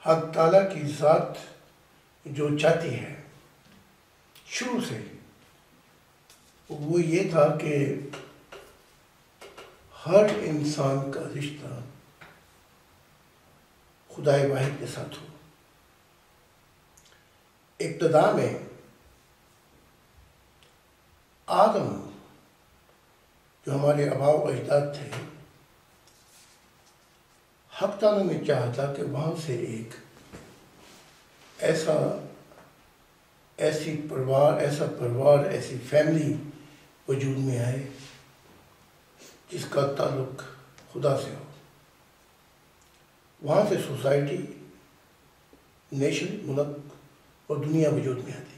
حق تعالیٰ کی ذات جو چاہتی ہے شروع سے وہ یہ تھا کہ ہر انسان کا رشتہ خدائے واحد کے ساتھ ہو۔ ابتدا میں آدم جو ہمارے آباء و اجداد تھے، حق تعالیٰ نے چاہا تھا کہ وہاں سے ایک ایسی پروار ایسی فیملی وجود میں آئے جس کا تعلق خدا سے ہو۔ وہاں سے سوسائٹی، نیشن، ملک اور دنیا وجود میں آتی۔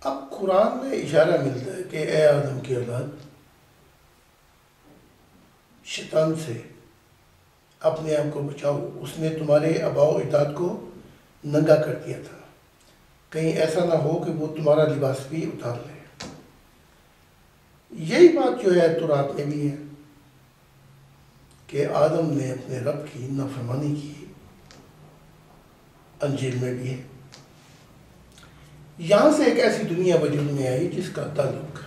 اب قرآن میں اشارہ ملتا ہے کہ اے آدم کی اولاد، شیطان سے اپنے آپ کو بچاؤ، اس نے تمہارے آباء و اجداد کو ننگا کر دیا تھا، کہیں ایسا نہ ہو کہ وہ تمہارا لباس بھی اتار لے۔ یہی بات جو ہے تورات میں بھی ہے کہ آدم نے اپنے رب کی نافرمانی کی، انجیل میں بھی ہے۔ یہاں سے ایک ایسی دنیا وجود میں آئی جس کا تعلق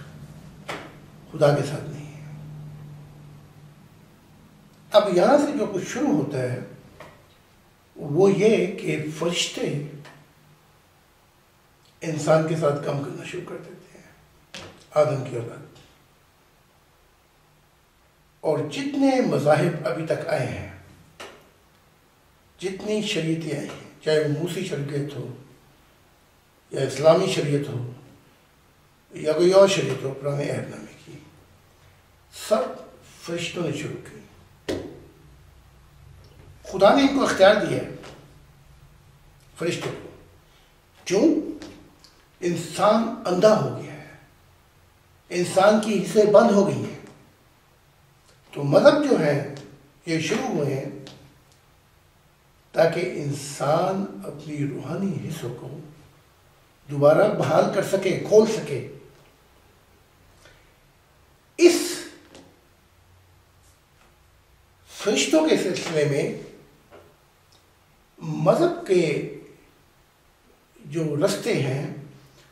خدا کے ساتھ نہیں ہے۔ اب یہاں سے جو کچھ شروع ہوتا ہے وہ یہ کہ فرشتے انسان کے ساتھ کام کرنا شروع کر دیتے ہیں، آدم کی اولاد۔ اور جتنے مذاہب ابھی تک آئے ہیں، جتنی شریعتیں آئی ہیں، چاہے وہ موسی شریعت ہو یا اسلامی شریعت ہو یا کوئی اور شریعت ہو پرانے عہد نامے کی، سب فرشتوں نے شروع کی۔ خدا نے ان کو اختیار دیا ہے، فرشتوں کو، کیوں؟ انسان اندھا ہو گیا ہے، انسان کی حصے بند ہو گئی ہیں، تو مذہب جو ہیں یہ شروع ہوئے ہیں تاکہ انسان اپنی روحانی حصوں کو دوبارہ بحال کر سکے، کھول سکے۔ اس فرشتوں کے سلسلے میں مذہب کے جو رستے ہیں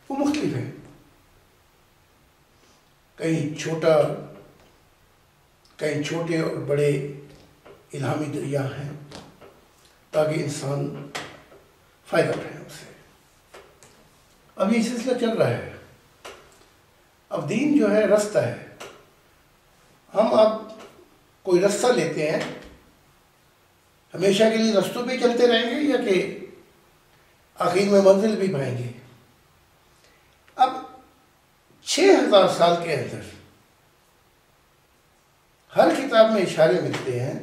وہ مختلف ہیں، کہیں چھوٹے اور بڑے الہامی دریا ہیں تاکہ انسان فائدہ اٹھائے اس سے۔ اب یہ سلسلہ چل رہا ہے۔ اب دین جو ہے رستہ ہے، ہم اب کوئی رستہ لیتے ہیں، ہمیشہ کے لیے رستوں پہ چلتے رہیں گے یا کہ آخر میں منزل بھی پائیں گے۔ اب 6000 سال کے اندر ہر کتاب میں اشارے ملتے ہیں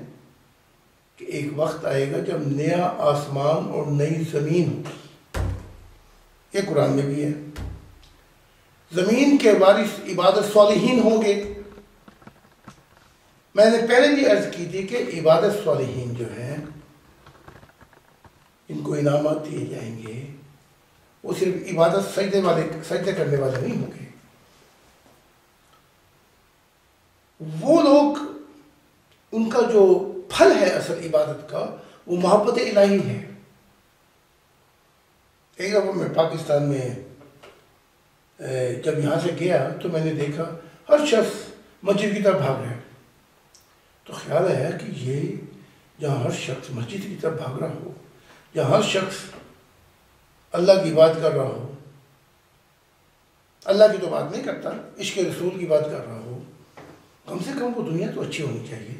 کہ ایک وقت آئے گا جب نیا آسمان اور نئی زمین ہوگی۔ یہ قرآن میں بھی ہے۔ زمین کے وارث عبادت صالحین ہوں گے۔ میں نے پہلے بھی عرض کی تھی کہ عبادت صالحین جو ہیں ان کو انعامات دیے جائیں گے، وہ صرف عبادت سجدے کرنے والے نہیں ہوں گے۔ وہ لوگ، ان کا جو پھل ہے اصل عبادت کا وہ محبت الہی ہے۔ ایک دفعہ میں پاکستان میں جب یہاں سے گیا تو میں نے دیکھا ہر شخص مسجد کی طرف بھاگ رہا ہے، تو خیال آیا کہ یہ جہاں ہر شخص مسجد کی طرف بھاگ رہا ہو، جہاں ہر شخص اللہ کی بات کر رہا ہو، اللہ کی تو بات نہیں کرتا، عشق رسول کی بات کر رہا ہو، کم سے کم وہ دنیا تو اچھی ہونی چاہیے۔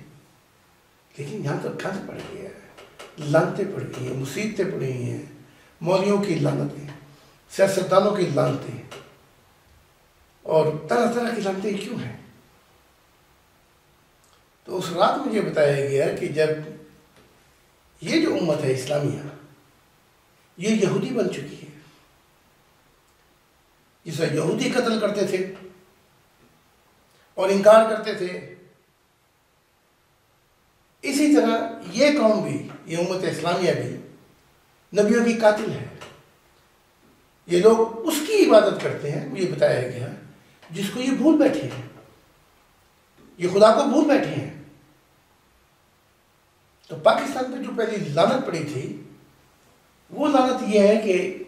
لیکن یہاں تو گند پڑ گیا ہے، لعنتیں پڑ گئی ہیں، مصیبتیں پڑی ہیں، مولویوں کی لعنتیں، سیاستدانوں کی لعنتیں اور طرح طرح کی لعنتیں کیوں ہیں؟ تو اس رات مجھے بتایا گیا کہ جب یہ جو امت ہے اسلامیہ، یہ یہودی بن چکی ہے، جسے یہودی قتل کرتے تھے اور انکار کرتے تھے، اسی طرح یہ قوم بھی، یہ امت اسلامیہ بھی نبیوں کی قاتل ہے۔ یہ لوگ اس کی عبادت کرتے ہیں، مجھے بتایا گیا، جس کو یہ بھول بیٹھے ہیں، یہ خدا کو بھول بیٹھے ہیں۔ تو پاکستان پہ جو پہلی لعنت پڑی تھی وہ لعنت یہ ہے کہ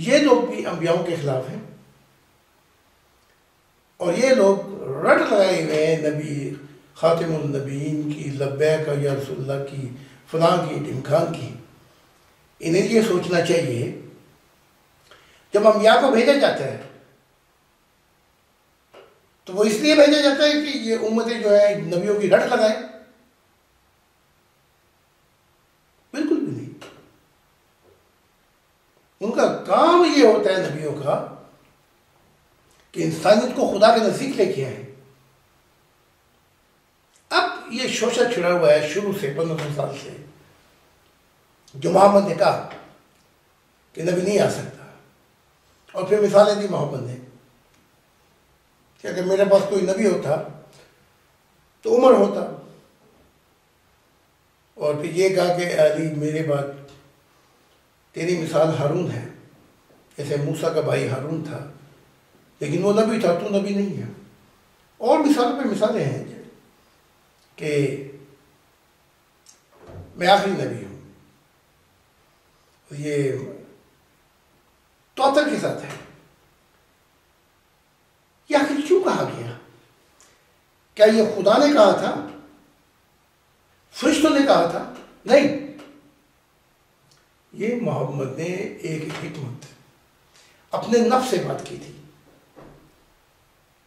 یہ لوگ بھی انبیاؤں کے خلاف ہیں اور یہ لوگ رٹ لگائے ہوئے ہیں نبی خاتم النبیین کی، لبیک یا رسول اللہ کی، فلاں کی، ڈھمکان کی۔ انہیں یہ سوچنا چاہیے جب انبیاء کو بھیجا جاتا ہے تو وہ اس لیے بھیجا جاتا ہے کہ یہ امتیں جو ہے نبیوں کی رٹ لگائیں؟ بالکل بھی نہیں۔ ان کا کام یہ ہوتا ہے نبیوں کا کہ انسانیت کو خدا کے نزدیک لے کے آئیں۔ اب یہ شوشہ چھڑا ہوا ہے شروع سے 1500 سال سے، جو محمد نے کہا کہ نبی نہیں آ سکتا، اور پھر مثالیں دی محمد نے کہ اگر میرے پاس کوئی نبی ہوتا تو عمر ہوتا، اور پھر یہ کہا کہ علی میرے بعد تیری مثال ہارون ہے، جیسے موسیٰ کا بھائی ہارون تھا لیکن وہ نبی تھا، تو نبی نہیں ہے۔ اور مثالوں پہ مثالیں ہیں کہ میں آخری نبی ہوں۔ یہ تواتر کے ساتھ ہے۔ یہ آخر کیوں کہا گیا؟ کیا یہ خدا نے کہا تھا؟ فرشتوں نے کہا تھا؟ نہیں، یہ محمد نے ایک حکمت اپنے نفس سے بات کی تھی۔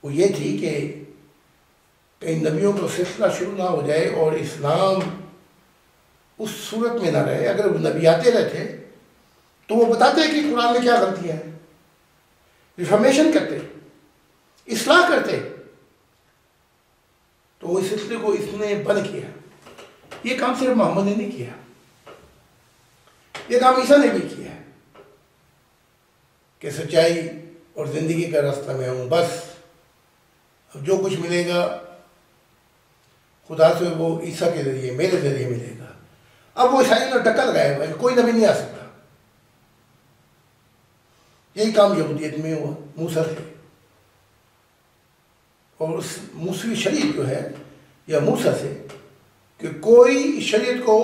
وہ یہ تھی کہ کئی نبیوں کا سلسلہ شروع نہ ہو جائے اور اسلام اس صورت میں نہ رہے۔ اگر وہ نبی آتے رہتے تو وہ بتاتے کہ قرآن میں کیا غلطیاں ہیں، ریفارمیشن کرتے، اصلاح کرتے، تو وہ اس سلسلے کو اس نے بند کیا۔ یہ کام صرف محمد نے نہیں کیا، یہ کام عیسیٰ نے بھی کیا ہے کہ سچائی اور زندگی کا راستہ میں ہوں، بس اب جو کچھ ملے گا خدا سے وہ عیسیٰ کے ذریعے، میرے ذریعے ملے گا۔ اب وہ عیسائیوں نے ٹکا لگایا ہوا ہے کہ کوئی نبی نہیں آ سکتا۔ یہی کام یہودیت میں ہوا موسیٰ سے، اور اس موسوی شریعت جو ہے یا موسیٰ سے کہ کوئی شریعت کو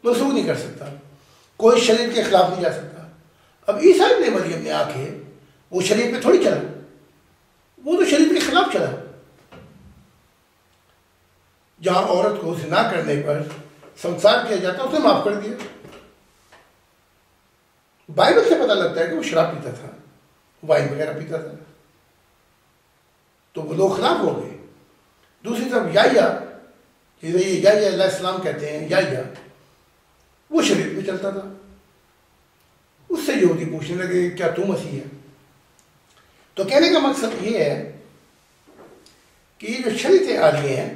منسوخ نہیں کر سکتا، کوئی شریعت کے خلاف نہیں جا سکتا۔ اب عیسیٰ ابن مریم نے آ کے وہ شریعت پہ تھوڑی چلا، وہ تو شریعت کے خلاف چلا۔ جہاں عورت کو زنا کرنے پر سنسار کیا جاتا اس نے معاف کر دیا۔ بائبل سے پتہ لگتا ہے کہ وہ شراب پیتا تھا، وائن وغیرہ پیتا تھا، تو وہ لوگ خلاف ہو گئے۔ دوسری طرف یحییٰ، جسے یہ یحییٰ علیہ السلام کہتے ہیں، یحییٰ وہ شریعت میں چلتا تھا۔ اس سے یہودی پوچھنے لگے کیا تو مسیح ہے؟ تو کہنے کا مقصد یہ ہے کہ یہ جو شریعتیں آ رہی ہیں،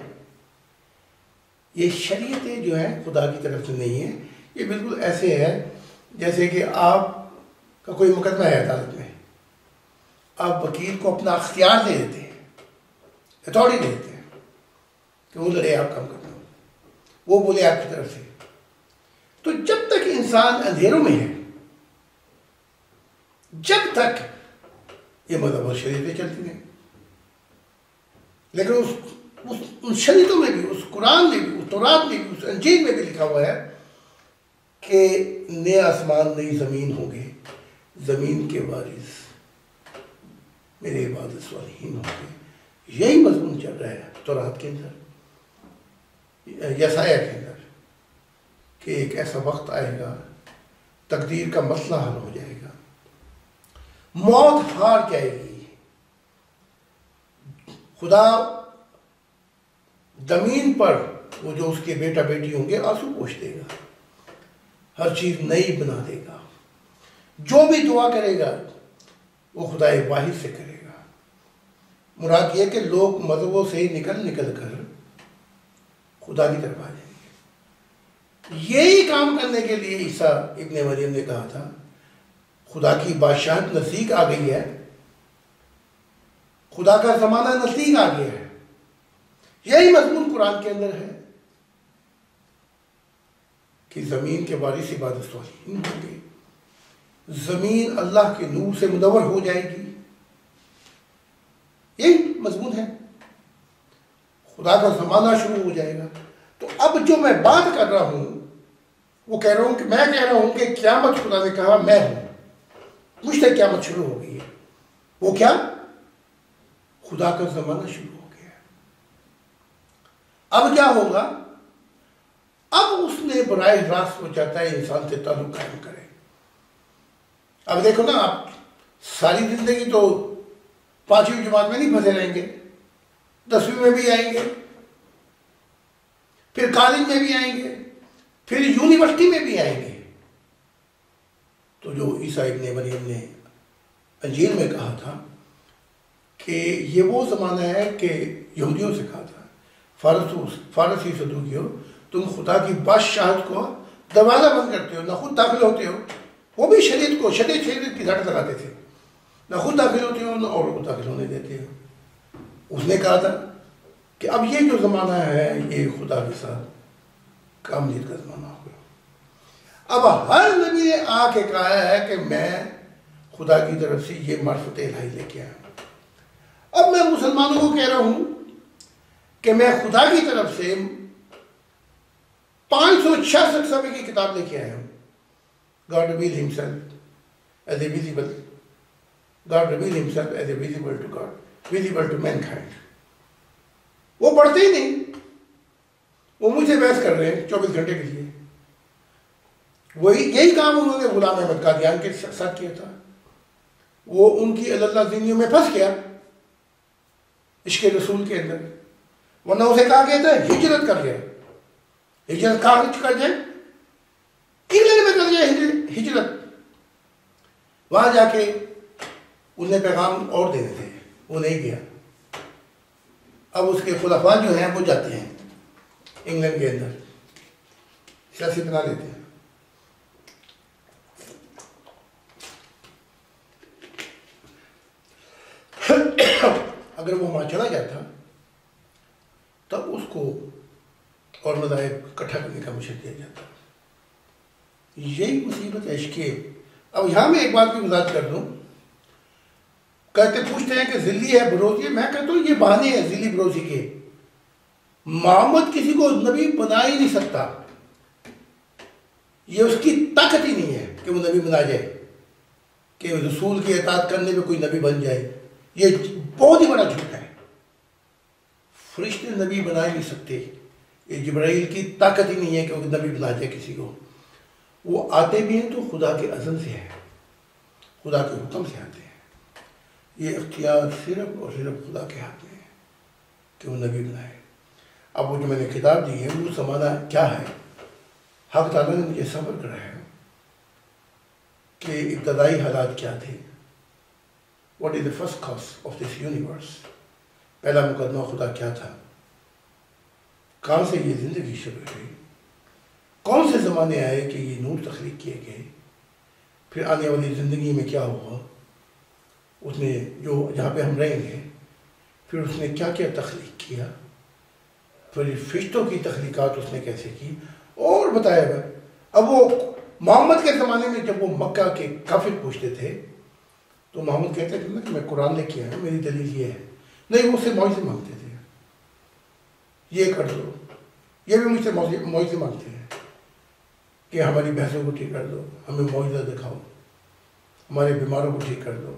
یہ شریعتیں جو ہیں خدا کی طرف سے نہیں ہیں۔ یہ بالکل ایسے ہے جیسے کہ آپ کا کوئی مقدمہ ہے عدالت میں، آپ وکیل کو اپنا اختیار دے دیتے ہیں، اتھارٹی دے دیتے ہیں کہ وہ لڑے آپ کام کرنا، وہ بولے آپ کی طرف سے۔ تو جب تک انسان اندھیروں میں ہے، جب تک یہ مذہب اور شریعتیں چلتی ہیں، لیکن ان شریعتوں میں بھی، اس قرآن میں بھی، اس تورات میں بھی، اس انجیل میں بھی لکھا ہوا ہے کہ نئے آسمان نئی زمین ہوں گے، زمین کے وارث میرے عبادت صالحین ہوں گے۔ یہی مضمون چل رہا ہے تورات کے اندر، یسایہ کے اندر، کہ ایک ایسا وقت آئے گا تقدیر کا مسئلہ حل ہو جائے گا، موت ہار جائے گی، خدا زمین پر وہ جو اس کے بیٹا بیٹی ہوں گے آنسو پوچھ دے گا، ہر چیز نئی بنا دے گا، جو بھی دعا کرے گا وہ خدا واحد سے کرے گا۔ مراد یہ کہ لوگ مذہبوں سے نکل کر خدا کی طرف آ جائیں گے۔ یہی کام کرنے کے لیے عیسیٰ ابن مریم نے کہا تھا خدا کی بادشاہت نزدیک آ گئی ہے، خدا کا زمانہ نزدیک آ گیا ہے۔ یہی مضمون قرآن کے اندر ہے کہ زمین کے وارث عبادت صالحین ہوں گے، زمین اللہ کے نور سے منور ہو جائے گی۔ یہی مضمون ہے، خدا کا زمانہ شروع ہو جائے گا۔ تو اب اب جو میں بات کر رہا ہوں وہ کہہ رہا ہوں کہ میں کہہ رہا ہوں کہ قیامت خدا نے کہا میں ہوں، مجھ سے قیامت شروع ہو گئی ہے. وہ کیا؟ خدا کا زمانہ شروع ہو گیا. اب کیا ہوگا؟ اب اس نے براہ راست وہ چاہتا ہے انسان سے تعلق قائم کرے. اب دیکھو نا، آپ ساری زندگی تو 5ویں جماعت میں نہیں پھنسے رہیں گے، 10ویں میں بھی آئیں گے، پھر کالج میں بھی آئیں گے، پھر یونیورسٹی میں بھی آئیں گے. تو جو عیسیٰ ابن مریم نے انجیل میں کہا تھا کہ یہ وہ زمانہ ہے کہ یہودیوں سے کہا تھا، فارسی صدوقیوں، تم خدا کی بادشاہت کو دروازہ بند کرتے ہو، نہ خود داخل ہوتے ہو. وہ بھی شریعت کو شریعت کی دھڑ لگاتے تھے، نہ خود داخل ہوتے ہو نہ اور کو داخل ہونے دیتے ہو. اس نے کہا تھا کہ اب یہ جو زمانہ ہے یہ خدا کے ساتھ کام دید کا زمانہ ہو گیا. اب ہر نبی نے آ کے کہا ہے کہ میں خدا کی طرف سے یہ معرفت الہی لے کے آیا. اب میں مسلمانوں کو کہہ رہا ہوں کہ میں خدا کی طرف سے 566 صفحے کی کتاب لے کے آیا ہوں. God revealed himself as a visible. God revealed himself as a visible to God, visible to mankind. وہ پڑھتے ہی نہیں، وہ مجھ سے بحث کر رہے ہیں 24 گھنٹے کے لیے. وہی یہی کام انہوں نے غلام احمد قادیان کے ساتھ کیا تھا. وہ ان کی اللہ زندگیوں میں پھنس گیا عشق رسول کے اندر، ورنہ اسے کہا گیا تھا ہجرت کر جائے. ہجرت کہاں کر جائے؟ انگلینڈ میں کر جائے ہجرت. وہاں جا کے انہیں پیغام اور دینے تھے، وہ نہیں گیا. اب اس کے خلفاء جو ہیں وہ جاتے ہیں انگلینڈ کے اندر، سیاسی بنا لیتے ہیں. اگر وہ وہاں چلا جاتا تب اس کو اور مذاہب اکٹھا کرنے کا مشن دیا جاتا. یہی مصیبت ہے عشق. اب یہاں میں ایک بات کی وضاحت کر دوں. کہتے پوچھتے ہیں کہ ذلی ہے بروزی ہے. میں کہتا ہوں یہ بہانے ہیں ذلی بروزی کے. محمد کسی کو نبی بنا ہی نہیں سکتا. یہ اس کی طاقت ہی نہیں ہے کہ وہ نبی بنا جائے، کہ رسول کی اطاعت کرنے میں کوئی نبی بن جائے. یہ بہت ہی بڑا جھوٹ ہے. فرشتے نبی بنا ہی نہیں سکتے. یہ جبرائیل کی طاقت ہی نہیں ہے کہ وہ نبی بنا جائے کسی کو. وہ آتے بھی ہیں تو خدا کے عزم سے ہے، خدا کے حکم سے آتے ہیں. یہ اختیار صرف اور صرف خدا کے ہاتھ میں ہے کہ وہ نبی بنائے. اب وہ جو میں نے کتاب دی ہے وہ زمانہ کیا ہے؟ حق تعالیٰ نے مجھے صبر کرایا ہے کہ ابتدائی حالات کیا تھے. What is the first cause of this universe. پہلا مقدمہ خدا کیا تھا، کہاں سے یہ زندگی شروع ہوئی، کون سے زمانے آئے کہ یہ نور تخلیق کیے گئے، پھر آنے والی زندگی میں کیا ہوا، اس نے جو جہاں پہ ہم رہیں گے پھر اس نے کیا کیا تخلیق کیا، پھر فرشتوں کی تخلیقات اس نے کیسے کی اور بتایا گیا. اب وہ محمد کے زمانے میں جب وہ مکہ کے کافر پوچھتے تھے تو محمد کہتے تھے نا کہ میں قرآن لے کے آیا ہوں، میری دلیل یہ ہے. نہیں، وہ اس سے معجزے مانگتے تھے، یہ کر دو. یہ بھی مجھ سے معجزے مانگتے ہیں کہ ہماری بحثوں کو ٹھیک کر دو، ہمیں معجزہ دکھاؤ، ہمارے بیماروں کو ٹھیک کر دو.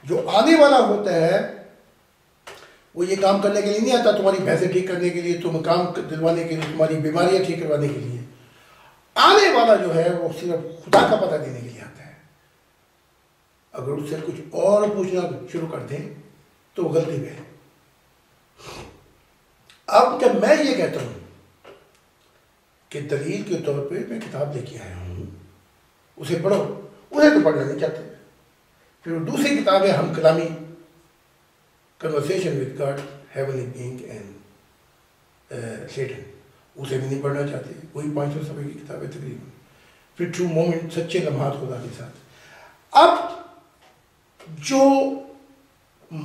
جو آنے والا ہوتا ہے وہ یہ کام کرنے کے لیے نہیں آتا تمہاری بحثیں ٹھیک کرنے کے لیے، تم کام دلوانے کے لیے، تمہاری بیماریاں ٹھیک کروانے کے لیے. آنے والا جو ہے وہ صرف خدا کا پتہ دینے کے لیے آتا ہے. اگر اس سے کچھ اور پوچھنا شروع کر دیں تو وہ غلطی ہے. اب جب میں یہ کہتا ہوں کہ دلیل کے طور پہ میں کتاب لے کے آیا ہوں، اسے پڑھو، انہیں تو پڑھنا نہیں چاہتے. پھر دوسری کتاب ہے ہم کلامی، conversation with God, heavenly being and Satan, اسے بھی نہیں پڑھنا چاہتے. وہی 500 صفحے کی کتاب ہے تقریباً. پھر ٹرو مومنٹ، سچے لمحات خدا کے ساتھ. اب جو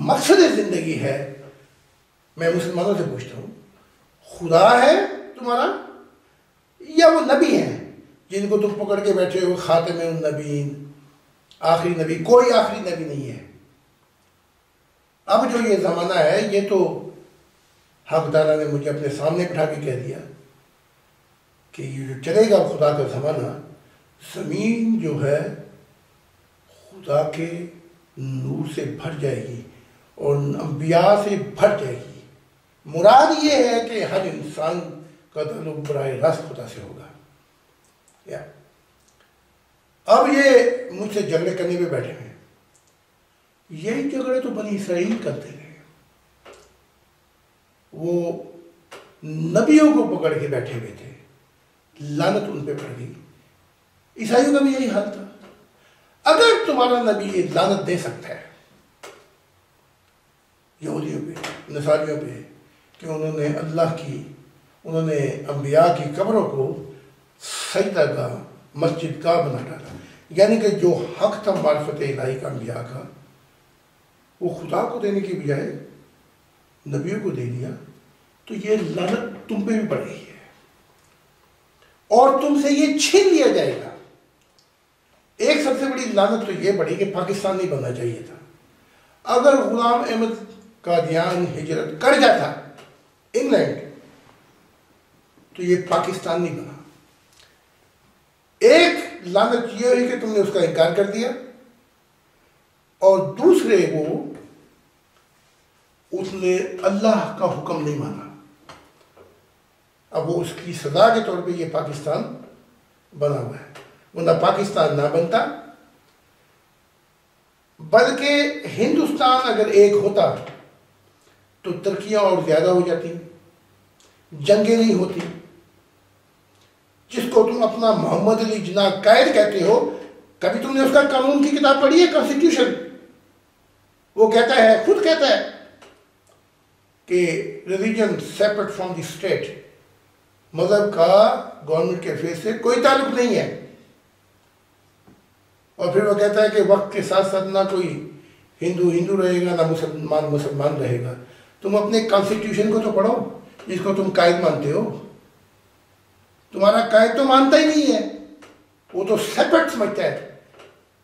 مقصد زندگی ہے، میں مسلمانوں سے پوچھتا ہوں، خدا ہے تمہارا یا وہ نبی ہیں جن کو تم پکڑ کے بیٹھے ہو خاتم النبیین، آخری نبی؟ کوئی آخری نبی نہیں ہے. اب جو یہ زمانہ ہے یہ تو حق تعالیٰ نے مجھے اپنے سامنے بٹھا کے کہہ دیا کہ یہ جو چلے گا خدا کا زمانہ، زمین جو ہے خدا کے نور سے بھر جائے گی اور انبیاء سے بھر جائے گی۔ مراد یہ ہے کہ ہر انسان کا تعلق براہ راست خدا سے ہوگا۔ اب یہ مجھ سے جھگڑے کرنے پہ بیٹھے ہیں، یہی جھگڑے تو بنی اسرائیل کرتے رہے، وہ نبیوں کو پکڑ کے بیٹھے ہوئے تھے، لعنت ان پہ پڑ گئی۔ عیسائیوں کا بھی یہی حال تھا۔ اگر تمہارا نبی یہ لعنت دے سکتا ہے یہودیوں پہ، نصاریوں پہ، کہ انہوں نے اللہ کی، انہوں نے انبیاء کی قبروں کو سجدہ گاہ، مسجد کا بنا ڈالا، یعنی کہ جو حق تھا معرفت الہی کا انبیاء کا، وہ خدا کو دینے کی بجائے نبیوں کو دے دیا، تو یہ لعنت تم پہ بھی پڑ رہی ہے اور تم سے یہ چھین لیا جائے گا۔ ایک سب سے بڑی لعنت تو یہ پڑی کہ پاکستان نہیں بننا چاہیے تھا۔ اگر غلام احمد قادیان ہجرت کر جاتا انگلینڈ تو یہ پاکستان نہیں بنا۔ ایک لعنت یہ ہوئی کہ تم نے اس کا انکار کر دیا، اور دوسرے وہ اس نے اللہ کا حکم نہیں مانا۔ اب وہ اس کی سزا کے طور پہ یہ پاکستان بنا ہوا ہے، ورنہ پاکستان نہ بنتا، بلکہ ہندوستان اگر ایک ہوتا تو ترقیاں اور زیادہ ہو جاتی، جنگیں نہیں ہوتی۔ جس کو تم اپنا محمد علی جناح قائد کہتے ہو، کبھی تم نے اس کا قانون کی کتاب پڑھی ہے؟ کانسٹیٹیوشن، وہ کہتا ہے، خود کہتا ہے کہ religion separate from the state, مذہب کا گورنمنٹ کے افیئر سے کوئی تعلق نہیں ہے۔ اور پھر وہ کہتا ہے کہ وقت کے ساتھ ساتھ نہ کوئی ہندو رہے گا، نہ مسلمان رہے گا۔ تم اپنے کانسٹیٹیوشن کو تو پڑھو جس کو تم قائد مانتے ہو۔ تمہارا قائد تو مانتا ہی نہیں ہے، وہ تو سیپریٹ سمجھتا ہے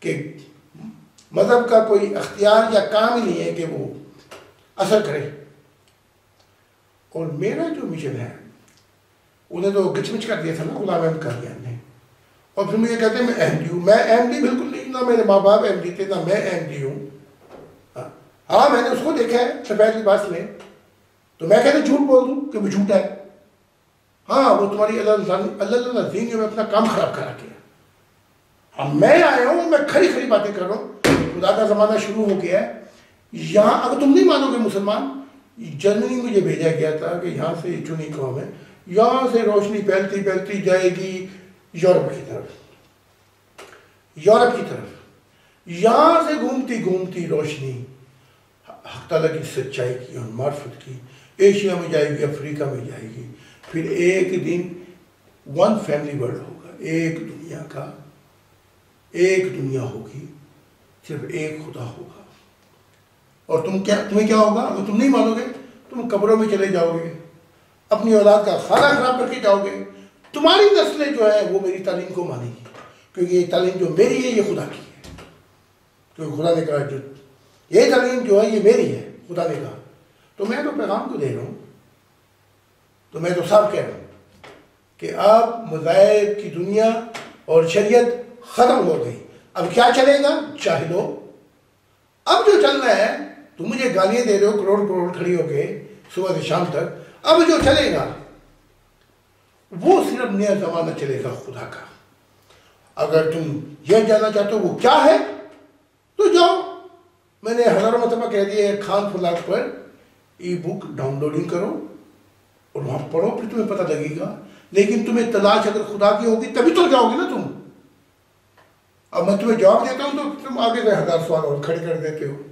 کہ مذہب کا کوئی اختیار یا کام ہی نہیں ہے کہ وہ اثر کرے۔ اور میرا جو مشن ہے، انہیں تو گچمچ کر دیا تھا نا غلام احمد قادیان نے، اور پھر مجھے کہتے ہیں میں احمدی ہوں۔ میں احمدی بالکل نہیں، نہ میرے ماں باپ احمدی تھے، نہ میں احمدی ہوں۔ ہاں میں نے اس کو دیکھا ہے سفید لباس میں، تو میں کہتے جھوٹ بول دوں کہ وہ جھوٹا ہے؟ ہاں وہ تمہاری اللہ زندگی میں اپنا کام خراب کرا کیا۔ اب میں آیا ہوں، میں کھری کھری باتیں کر رہا ہوں، خدا کا زمانہ شروع ہو گیا ہے یہاں۔ اگر تم نہیں مانو گے مسلمان، جرمنی مجھے بھیجا گیا تھا کہ یہاں سے چنی قوم ہے، یہاں سے روشنی پھیلتی پھیلتی جائے گی یورپ کی طرف، یہاں سے گھومتی گھومتی روشنی حق تعالیٰ کی سچائی کی اور معرفت کی ایشیا میں جائے گی، افریقہ میں جائے گی، پھر ایک دن ون فیملی ورلڈ ہوگا، ایک دنیا ہوگی، صرف ایک خدا ہوگا۔ اور تمہیں کیا ہوگا؟ اگر تم نہیں مانو گے، تم قبروں میں چلے جاؤ گے، اپنی اولاد کا خانہ خراب کر کے جاؤ گے، تمہاری نسلیں جو ہے وہ میری تعلیم کو مانے گی، کیونکہ یہ تعلیم جو میری ہے یہ خدا کی ہے، کیونکہ خدا نے کہا جو یہ تعلیم جو ہے یہ میری ہے، خدا نے کہا۔ تو میں تو پیغام کو دے رہا ہوں، تو میں تو صاحب کہہ رہا ہوں کہ اب مذاہب کی دنیا اور شریعت ختم ہو گئی، اب کیا چلے گا؟ جاہلو، اب جو چلنا ہے، تم مجھے گالیاں دے رہے ہو کروڑ کروڑ کھڑی ہو کے صبح سے شام تک، اب جو چلے گا وہ صرف نیا زمانہ چلے گا خدا کا۔ اگر تم یہ جاننا چاہتے ہو وہ کیا ہے تو جاؤ، میں نے ہزاروں مرتبہ کہہ دیا ہے، خان فلاک پر ای بک ڈاؤن لوڈنگ کرو اور وہاں پڑھو، پھر تمہیں پتہ لگے گا۔ لیکن تمہیں تلاش اگر خدا کی ہوگی تبھی تو جاؤ گے نا تم۔ اب میں تمہیں جواب دیتا ہوں تو تم آگے سے ہزار سوال اور کھڑے کر دیتے ہو،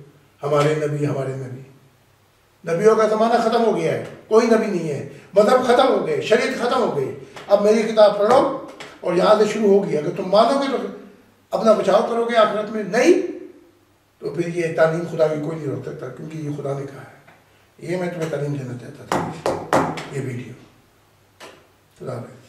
ہمارے نبی۔ نبیوں کا زمانہ ختم ہو گیا ہے، کوئی نبی نہیں ہے، مذہب ختم ہو گئے، شریعت ختم ہو گئی۔ اب میری کتاب پڑھو اور یہاں سے شروع ہوگی۔ اگر تم مانو گے تو اپنا بچاؤ کرو گے آخرت میں، نہیں تو پھر یہ تعلیم خدا کی کوئی نہیں روک سکتا، کیونکہ یہ خدا نے کہا ہے۔ یہ میں تمہیں تعلیم دینا چاہتا تھا، یہ ویڈیو۔ خدا حافظ۔